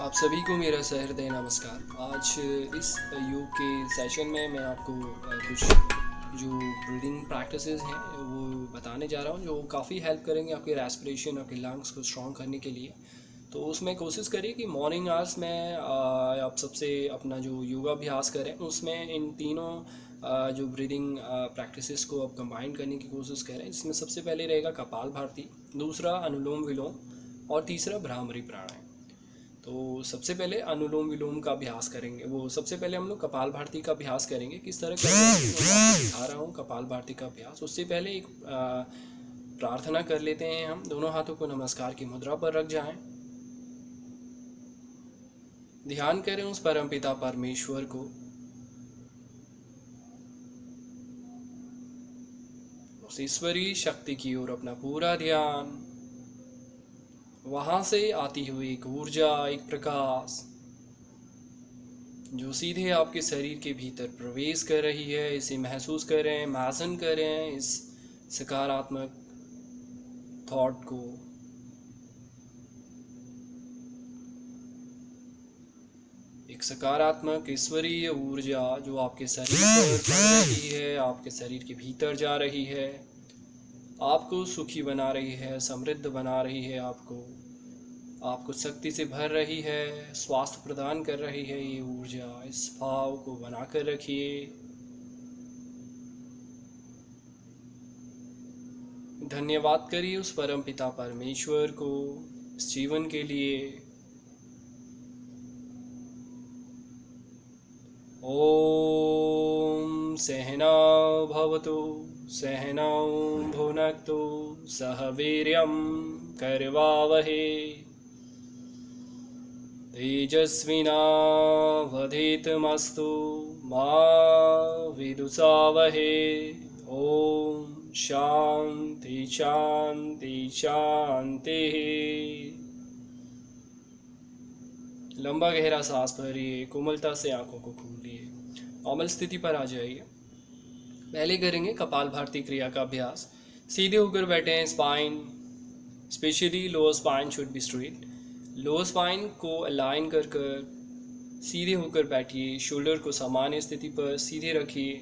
आप सभी को मेरा सहृदय नमस्कार। आज इस योग के सेशन में मैं आपको कुछ जो ब्रीदिंग प्रैक्टिसेस हैं वो बताने जा रहा हूँ, जो काफ़ी हेल्प करेंगे आपके रेस्पिरेशन, आपके लंग्स को स्ट्रॉन्ग करने के लिए। तो उसमें कोशिश करिए कि मॉर्निंग आवर्स में आप सबसे अपना जो योगाभ्यास करें उसमें इन तीनों जो ब्रीदिंग प्रैक्टिसेस को आप कंबाइन करने की कोशिश करें, जिसमें सबसे पहले रहेगा कपालभाति, दूसरा अनुलोम विलोम और तीसरा भ्रामरी प्राणायाम। तो सबसे पहले अनुलोम विलोम का अभ्यास करेंगे। वो सबसे पहले हम लोग कपालभाति का अभ्यास करेंगे। किस तरह का मैं आपको दिखा रहा हूँ कपालभाति का अभ्यास। उससे पहले एक प्रार्थना कर लेते हैं। हम दोनों हाथों को नमस्कार की मुद्रा पर रख जाएं। ध्यान करें उस परमपिता परमेश्वर को, उस ईश्वरीय शक्ति की ओर अपना पूरा ध्यान। वहां से आती हुई एक ऊर्जा, एक प्रकाश जो सीधे आपके शरीर के भीतर प्रवेश कर रही है, इसे महसूस करें, इमेजिन करें इस सकारात्मक थॉट को। एक सकारात्मक ईश्वरीय ऊर्जा जो आपके शरीर पर पड़ रही है, आपके शरीर के भीतर जा रही है, आपको सुखी बना रही है, समृद्ध बना रही है, आपको शक्ति से भर रही है, स्वास्थ्य प्रदान कर रही है। ये ऊर्जा, इस भाव को बनाकर रखिए। धन्यवाद करिए उस परम पिता परमेश्वर को इस जीवन के लिए। ओम सहना भवतु सहनौ भुनक्तु सह वीर्यं करवावहे तेजस्विनावधीतमस्तु मा विदुषावहे। ओम शांति शांति शांति। लंबा गहरा सांस भरिए, कोमलता से आंखों को खोलिए, नॉर्मल स्थिति पर आ जाइए। पहले करेंगे कपालभाति क्रिया का अभ्यास। सीधे होकर बैठे हैं। Spine, specially lower spine should be straight. Lower spine को अलाइन कर सीधे होकर बैठिए। शोल्डर को सामान्य स्थिति पर सीधे रखिए।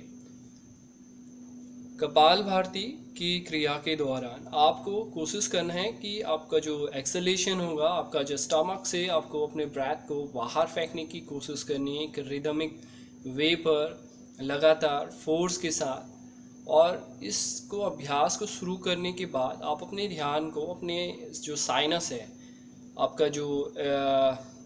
कपालभाति की क्रिया के दौरान आपको कोशिश करना है कि आपका जो एक्सलेशन होगा, आपका जो स्टमक से आपको अपने ब्रेथ को बाहर फेंकने की कोशिश करनी है, एक रिदमिक वे पर लगातार फोर्स के साथ। और इसको अभ्यास को शुरू करने के बाद आप अपने ध्यान को अपने जो साइनस है, आपका जो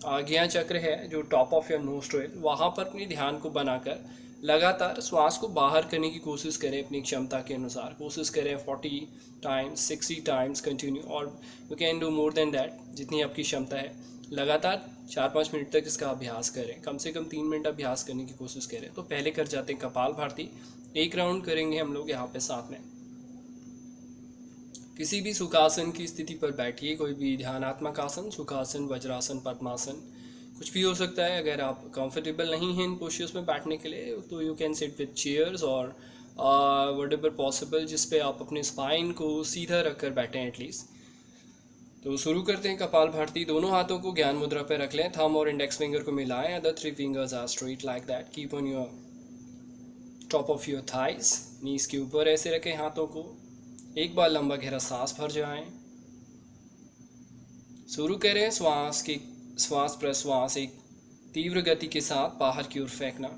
आज्ञा चक्र है, जो टॉप ऑफ योर नोस्ट्रिल, वहाँ पर अपने ध्यान को बनाकर लगातार श्वास को बाहर करने की कोशिश करें। अपनी क्षमता के अनुसार कोशिश करें 40 टाइम्स, 60 टाइम्स कंटिन्यू, और you can do more than that, जितनी आपकी क्षमता है। लगातार 4-5 मिनट तक इसका अभ्यास करें। कम से कम 3 मिनट अभ्यास करने की कोशिश करें। तो पहले कर जाते हैं कपालभाति। एक राउंड करेंगे हम लोग यहाँ पे साथ में। किसी भी सुखासन की स्थिति पर बैठिए, कोई भी ध्यानात्मक आसन, सुखासन, वज्रासन, पद्मासन, कुछ भी हो सकता है। अगर आप कंफर्टेबल नहीं हैं इन पोस्चर्स में बैठने के लिए, तो you can sit with chairs और वट एवर पॉसिबल, जिस पे आप अपने स्पाइन को सीधा रख कर बैठें एटलीस्ट। तो शुरू करते हैं कपालभाति। दोनों हाथों को ज्ञान मुद्रा पर रख लें। थंब और इंडेक्स फिंगर को मिलाएं। Other 3 fingers are straight like that. Keep on your top of your thighs, knees के ऊपर ऐसे रखें हाथों को। एक बार लंबा गहरा सांस भर जाएं। शुरू करें। श्वास प्रश्वास एक तीव्र गति के साथ बाहर की ओर फेंकना।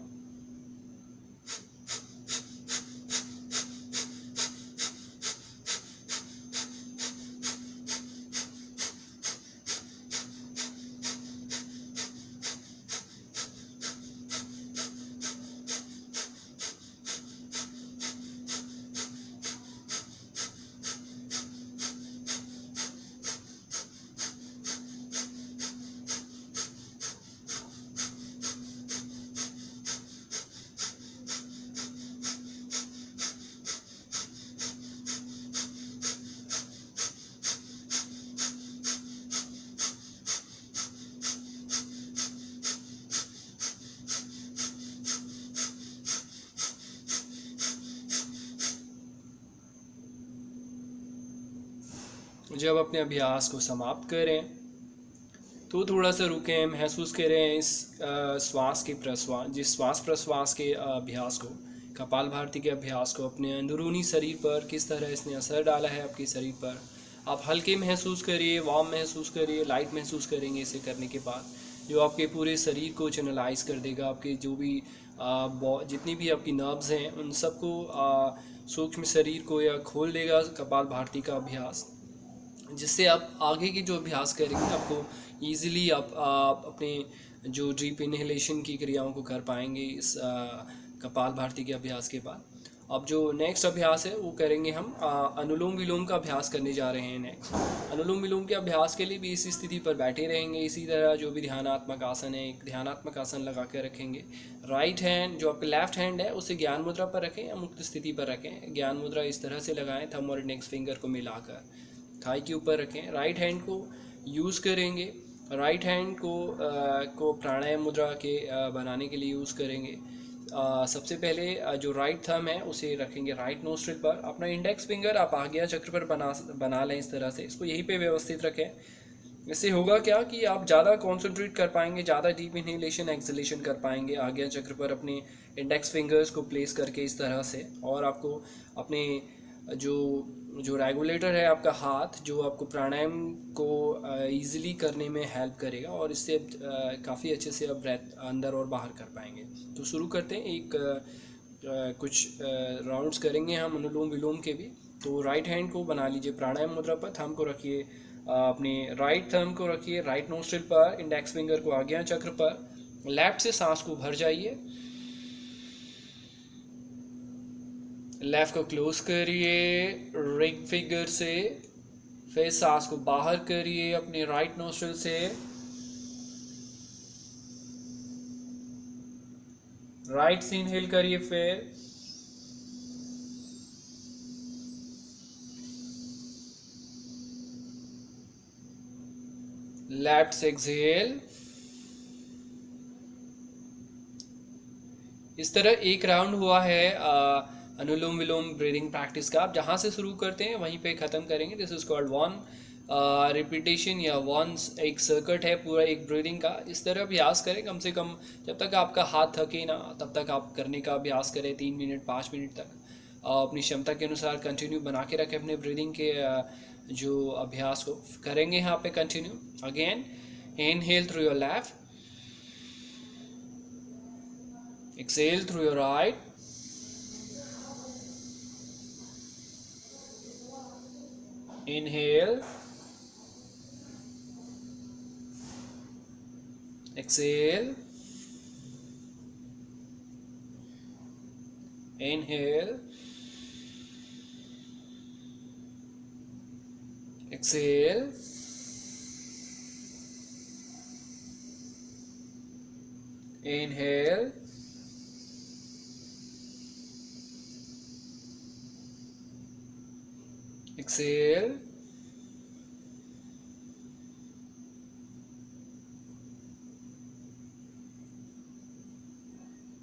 जब अपने अभ्यास को समाप्त करें तो थोड़ा सा रुकें, महसूस करें इस श्वास के प्रश्वास, जिस श्वास प्रश्वास के अभ्यास को, कपालभाति के अभ्यास को अपने अंदरूनी शरीर पर किस तरह इसने असर डाला है आपके शरीर पर। आप हल्के महसूस करिए, वार्म महसूस करिए, लाइट महसूस करेंगे इसे करने के बाद, जो आपके पूरे शरीर को चैनलाइज कर देगा। आपके जो भी जितनी भी आपकी नर्व्स हैं उन सबको सूक्ष्म शरीर को या खोल देगा कपालभाति का अभ्यास, जिससे आप आगे की जो अभ्यास करेंगे आपको ईजिली आप अपने जो डीप इनहेलेशन की क्रियाओं को कर पाएंगे इस कपालभाति के अभ्यास के बाद। अब जो नेक्स्ट अभ्यास है वो करेंगे हम अनुलोम विलोम का अभ्यास करने जा रहे हैं नेक्स्ट। अनुलोम विलोम के अभ्यास के लिए भी इसी स्थिति पर बैठे रहेंगे। इसी तरह जो भी ध्यानात्मक आसन है, एक ध्यानात्मक आसन लगा कर रखेंगे। राइट हैंड, जो आपका लेफ्ट हैंड है, उसे ज्ञान मुद्रा पर रखें या मुक्त स्थिति पर रखें। ज्ञान मुद्रा इस तरह से लगाएं, थंब और इंडेक्स फिंगर को मिलाकर थाई के ऊपर रखें। राइट हैंड को यूज़ करेंगे, राइट हैंड को प्राणायाम मुद्रा के बनाने के लिए यूज़ करेंगे। सबसे पहले जो राइट थंब है उसे रखेंगे राइट नोस्ट्रिल पर। अपना इंडेक्स फिंगर आप आज्ञा चक्र पर बना लें इस तरह से, इसको यहीं पे व्यवस्थित रखें। इससे होगा क्या कि आप ज़्यादा कॉन्सेंट्रेट कर पाएंगे, ज़्यादा डीप इनहेलेशन एक्सहेलेशन कर पाएंगे आज्ञा चक्र पर अपने इंडेक्स फिंगर्स को प्लेस करके इस तरह से। और आपको अपने जो रेगुलेटर है आपका हाथ, जो आपको प्राणायाम को ईजिली करने में हेल्प करेगा और इससे काफ़ी अच्छे से आप ब्रेथ अंदर और बाहर कर पाएंगे। तो शुरू करते हैं, कुछ राउंड्स करेंगे हम अनुलोम विलोम के भी। तो राइट हैंड को बना लीजिए प्राणायाम मुद्रा पर, थंब को रखिए अपने राइट थंब को रखिए राइट नोस्ट्रिल पर, इंडेक्स फिंगर को आज्ञा चक्र पर। लेफ्ट से सांस को भर जाइए, लेफ्ट को क्लोज करिए रिंग फिंगर से, फिर सांस को बाहर करिए अपने राइट नोस्ट्रिल से। राइट से इनहेल करिए, फिर लेफ्ट से एक्सहेल। इस तरह एक राउंड हुआ है अनुलोम विलोम ब्रीदिंग प्रैक्टिस का। आप जहाँ से शुरू करते हैं वहीं पे ख़त्म करेंगे। This is called one repetition या वन, एक सर्किट है पूरा एक ब्रीदिंग का। इस तरह अभ्यास करें कम से कम, जब तक आपका हाथ थके ना तब तक आप करने का अभ्यास करें। 3 मिनट 5 मिनट तक अपनी क्षमता के अनुसार कंटिन्यू बना के रखें अपने ब्रीदिंग के जो अभ्यास को करेंगे यहाँ पे continue. Again inhale through your left, exhale through your right, inhale, exhale, inhale, exhale, inhale, exhale,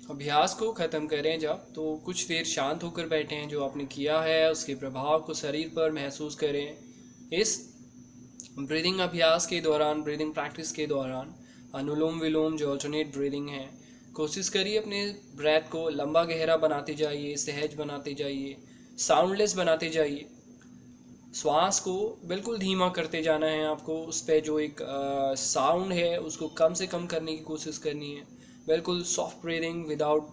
अभ्यास को ख़त्म करें जब, तो कुछ देर शांत होकर बैठें। जो आपने किया है उसके प्रभाव को शरीर पर महसूस करें। इस ब्रीदिंग अभ्यास के दौरान, ब्रीदिंग प्रैक्टिस के दौरान अनुलोम विलोम जो अल्टरनेट ब्रीदिंग है, कोशिश करिए अपने ब्रेथ को लंबा गहरा बनाते जाइए, सहज बनाते जाइए, साउंडलेस बनाते जाइए। श्वास को बिल्कुल धीमा करते जाना है आपको। उस पर जो एक साउंड है उसको कम से कम करने की कोशिश करनी है। बिल्कुल soft breathing without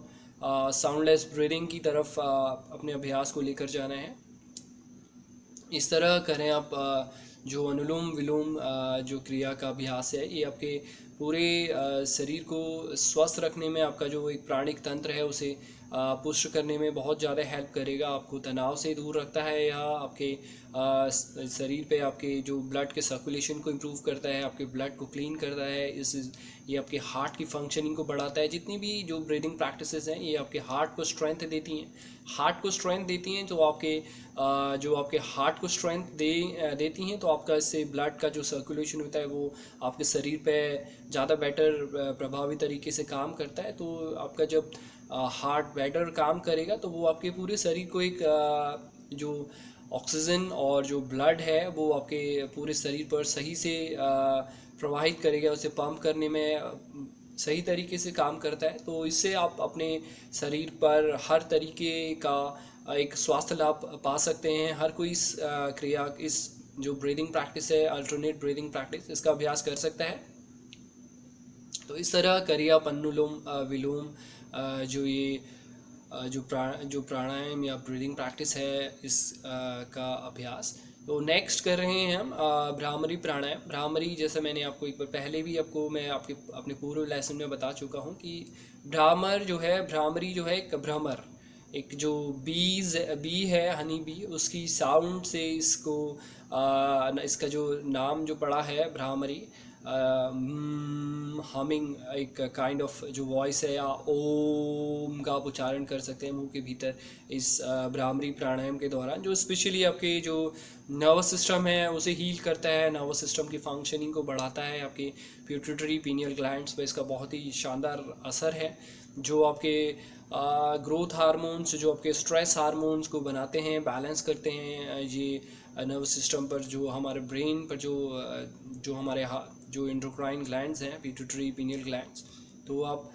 soundless breathing की तरफ अपने अभ्यास को लेकर जाना है। इस तरह करें आप। जो अनुलोम विलोम जो क्रिया का अभ्यास है, ये आपके पूरे शरीर को स्वस्थ रखने में, आपका जो एक प्राणिक तंत्र है उसे पुष्ट करने में बहुत ज़्यादा हेल्प करेगा। आपको तनाव से दूर रखता है, यह आपके शरीर पे आपके जो ब्लड के सर्कुलेशन को इम्प्रूव करता है, आपके ब्लड को क्लीन करता है। ये आपके हार्ट की फंक्शनिंग को बढ़ाता है। जितनी भी जो ब्रीदिंग प्रैक्टिसेस हैं ये आपके हार्ट को स्ट्रेंथ देती हैं। हार्ट को स्ट्रेंथ देती हैं तो आपके हार्ट को स्ट्रेंथ देती हैं, तो आपका इससे ब्लड का जो सर्कुलेशन होता है वो आपके शरीर पे ज़्यादा बेटर प्रभावी तरीके से काम करता है। तो आपका जब हार्ट बेटर काम करेगा तो वो आपके पूरे शरीर को एक जो ऑक्सीजन और जो ब्लड है वो आपके पूरे शरीर पर सही से प्रवाहित करेगा, उसे पंप करने में सही तरीके से काम करता है। तो इससे आप अपने शरीर पर हर तरीके का एक स्वास्थ्य लाभ पा सकते हैं। हर कोई इस क्रिया, इस जो ब्रीदिंग प्रैक्टिस है, अल्टरनेट ब्रीदिंग प्रैक्टिस, इसका अभ्यास कर सकता है। तो इस तरह करिए आप अनुलोम विलोम जो ये जो प्राणायाम या ब्रीदिंग प्रैक्टिस है, इस का अभ्यास। तो नेक्स्ट कर रहे हैं हम भ्रामरी प्राणायाम। भ्रामरी, जैसे मैंने आपको एक बार पहले भी मैं अपने पूर्व लेसन में बता चुका हूँ कि भ्रामर जो है, भ्रामरी जो है एक भ्रमर, एक जो बी है, हनी बी, उसकी साउंड से इसका जो नाम जो पड़ा है भ्रामरी, हमिंग, एक काइंड ऑफ जो वॉइस है, या ओम का आप उच्चारण कर सकते हैं मुंह के भीतर इस भ्रामरी प्राणायाम के दौरान, जो स्पेशली आपके जो नर्वस सिस्टम है उसे हील करता है, नर्वस सिस्टम की फंक्शनिंग को बढ़ाता है। आपके पिट्यूटरी पीनियल ग्लैंड्स पर इसका बहुत ही शानदार असर है, जो आपके ग्रोथ हार्मोन्स, जो आपके स्ट्रेस हार्मोन्स को बनाते हैं, बैलेंस करते हैं। ये नर्वस सिस्टम पर, जो हमारे ब्रेन पर, जो हमारे जो एंडोक्राइन ग्लैंड्स हैं, पिट्यूटरी पीनियल ग्लैंड्स, तो आप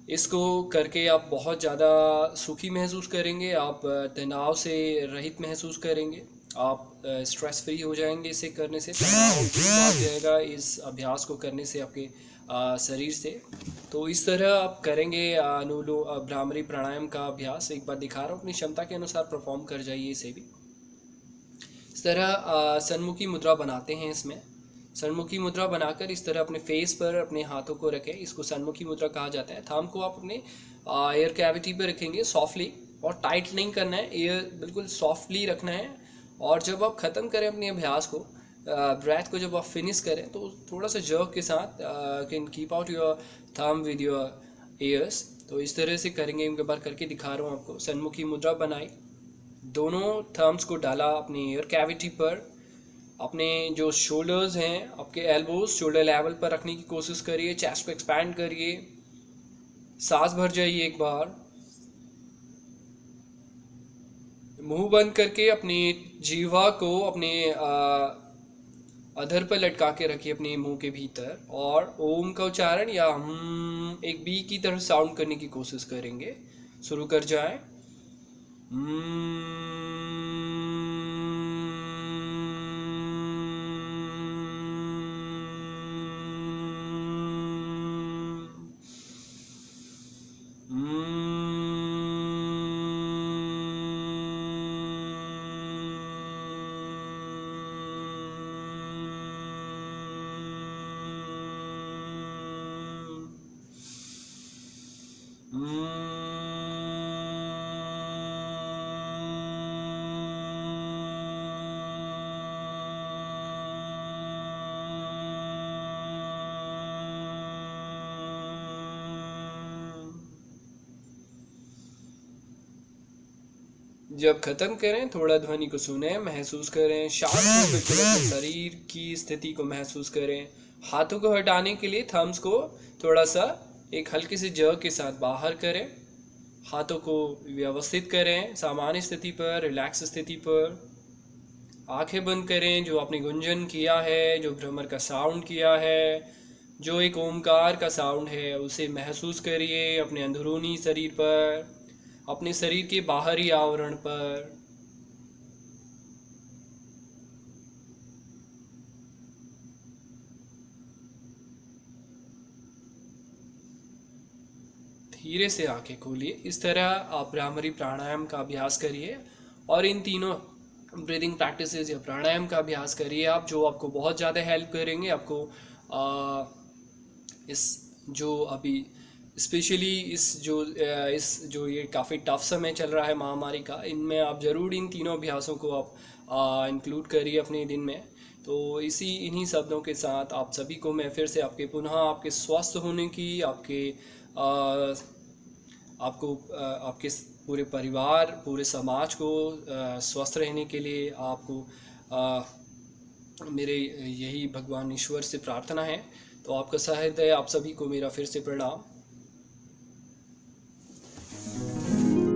इसको करके आप बहुत ज़्यादा सुखी महसूस करेंगे, आप तनाव से रहित महसूस करेंगे, आप स्ट्रेस फ्री हो जाएंगे इसे करने से। तनाव भाग जाएगा इस अभ्यास को करने से आपके शरीर से। तो इस तरह आप करेंगे भ्रामरी प्राणायाम का अभ्यास। एक बार दिखा रहा हूँ, अपनी क्षमता के अनुसार परफॉर्म कर जाइए इसे भी। इस तरह सन्मुखी मुद्रा बनाते हैं। इसमें सन्मुखी मुद्रा बनाकर इस तरह अपने फेस पर अपने हाथों को रखें, इसको सन्मुखी मुद्रा कहा जाता है। थंब को आप अपने एयर कैविटी पर रखेंगे सॉफ्टली, और टाइट नहीं करना है, एयर बिल्कुल सॉफ्टली रखना है। और जब आप ख़त्म करें अपने अभ्यास को, ब्रेथ को जब आप फिनिश करें, तो थोड़ा सा जर्क के साथ can keep out your thumb with your ears. तो इस तरह से करेंगे। एक बार करके दिखा रहा हूँ आपको। सन्मुखी मुद्रा बनाई, दोनों थम्स को डाला अपने एयर कैविटी पर, अपने जो शोल्डर्स हैं, आपके एल्बोज शोल्डर लेवल पर रखने की कोशिश करिए, चेस्ट को एक्सपैंड करिए, सांस भर जाइए एक बार, मुंह बंद करके अपनी जीवा को अपने अधर पर लटका के रखिए अपने मुंह के भीतर, और ओम का उच्चारण या एक बी की तरह साउंड करने की कोशिश करेंगे। शुरू कर जाएं। जब ख़त्म करें, थोड़ा ध्वनि को सुने, महसूस करें, शांत बिल्कुल अपने शरीर की स्थिति को महसूस करें। हाथों को हटाने के लिए थम्स को थोड़ा सा एक हल्के से जर्क के साथ बाहर करें। हाथों को व्यवस्थित करें सामान्य स्थिति पर, रिलैक्स स्थिति पर। आंखें बंद करें। जो आपने गुंजन किया है, जो भ्रमर का साउंड किया है, जो एक ओमकार का साउंड है, उसे महसूस करिए अपने अंदरूनी शरीर पर, अपने शरीर के बाहरी आवरण पर। धीरे से आंखें खोलिए। इस तरह आप भ्रामरी प्राणायाम का अभ्यास करिए, और इन तीनों ब्रीदिंग प्रैक्टिसेस या प्राणायाम का अभ्यास करिए आप, जो आपको बहुत ज़्यादा हेल्प करेंगे। आपको इस जो अभी स्पेशली इस जो ये काफ़ी टफ समय चल रहा है महामारी का, इनमें आप ज़रूर इन तीनों अभ्यासों को आप इंक्लूड करिए अपने दिन में। तो इन्हीं शब्दों के साथ आप सभी को मैं फिर से आपके स्वस्थ होने की, आपके पूरे परिवार, पूरे समाज को स्वस्थ रहने के लिए आपको मेरे यही भगवान ईश्वर से प्रार्थना है। तो आपका सहृदय आप सभी को मेरा फिर से प्रणाम।